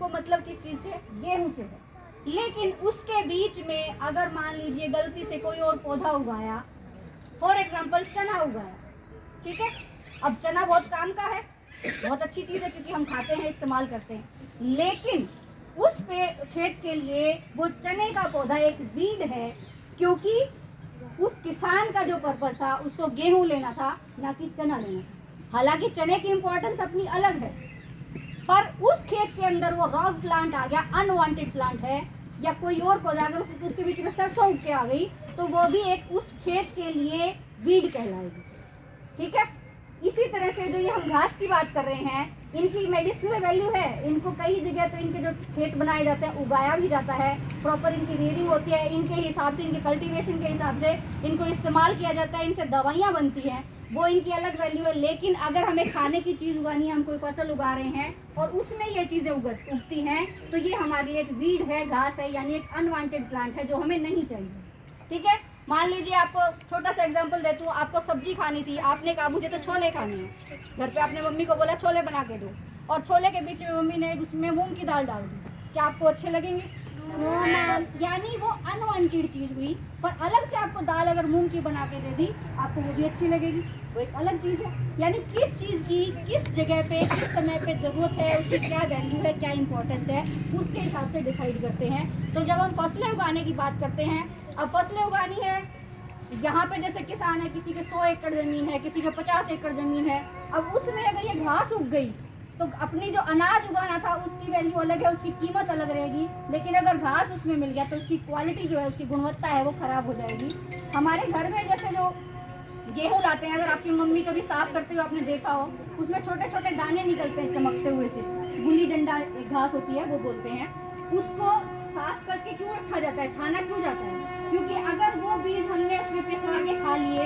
को मतलब किस चीज से, गेहूं से है। लेकिन उसके बीच में अगर मान लीजिए गलती से कोई और पौधा उगाया, फॉर एग्जाम्पल चना उगाया, ठीक है। अब चना बहुत काम का है, बहुत अच्छी चीज है क्योंकि हम खाते हैं, इस्तेमाल करते हैं, लेकिन उस खेत के लिए वो चने का पौधा एक वीड है, क्योंकि उस किसान का जो पर्पस था उसको गेहूं लेना था, ना कि चना लेना था। हालांकि चने की इंपॉर्टेंस अपनी अलग है, पर उस खेत के अंदर वो रॉग प्लांट आ गया, अनवांटेड प्लांट है, या कोई और पौधा अगर उसके बीच में सरसों उग के आ गई तो वो भी एक उस खेत के लिए वीड कहलाएगी, ठीक है। इसी तरह से जो ये हम घास की बात कर रहे हैं, इनकी मेडिसिनल वैल्यू है। इनको कई जगह तो इनके जो खेत बनाए जाते हैं उगाया भी जाता है, प्रॉपर इनकी रेयरिंग होती है, इनके हिसाब से, इनके कल्टीवेशन के हिसाब से इनको इस्तेमाल किया जाता है, इनसे दवाइयाँ बनती हैं, वो इनकी अलग वैल्यू है। लेकिन अगर हमें खाने की चीज़ उगानी है, हम कोई फसल उगा रहे हैं और उसमें ये चीज़ें उगती हैं, तो ये हमारे लिए एक वीड है, घास है, यानी एक अनवांटेड प्लांट है जो हमें नहीं चाहिए, ठीक है। मान लीजिए आपको छोटा सा एग्जांपल देती हूँ, आपको सब्जी खानी थी, आपने कहा मुझे तो छोले खाने हैं, घर पे आपने मम्मी को बोला छोले बना के दो, और छोले के बीच में मम्मी ने उसमें मूंग की दाल डाल दी, क्या आपको अच्छे लगेंगे? यानी वो अनवांटेड चीज हुई। पर अलग से आपको दाल अगर मूंग की बना के दे दी, आपको वो भी अच्छी लगेगी, वो एक अलग चीज है। यानी किस चीज की किस जगह पे किस समय पे जरूरत है, उसकी क्या वैल्यू है, क्या इंपॉर्टेंस है, उसके हिसाब से डिसाइड करते हैं। तो जब हम फसलें उगाने की बात करते हैं, अब फसलें उगानी है, यहाँ पे जैसे किसान है, किसी के 100 एकड़ जमीन है, किसी के 50 एकड़ जमीन है, अब उसमें अगर ये घास उग गई तो अपनी जो अनाज उगाना था उसकी वैल्यू अलग है, उसकी कीमत अलग रहेगी। लेकिन अगर घास उसमें मिल गया तो उसकी क्वालिटी जो है, उसकी गुणवत्ता है, वो खराब हो जाएगी। हमारे घर में जैसे जो गेहूं लाते हैं, अगर आपकी मम्मी कभी साफ करते हुए आपने देखा हो, उसमें छोटे छोटे दाने निकलते हैं चमकते हुए से, गुली डंडा घास होती है वो बोलते हैं। उसको साफ करके क्यों रखा जाता है, छाना क्यों जाता है? क्योंकि अगर वो बीज हमने उसमें पिसवा के खा लिए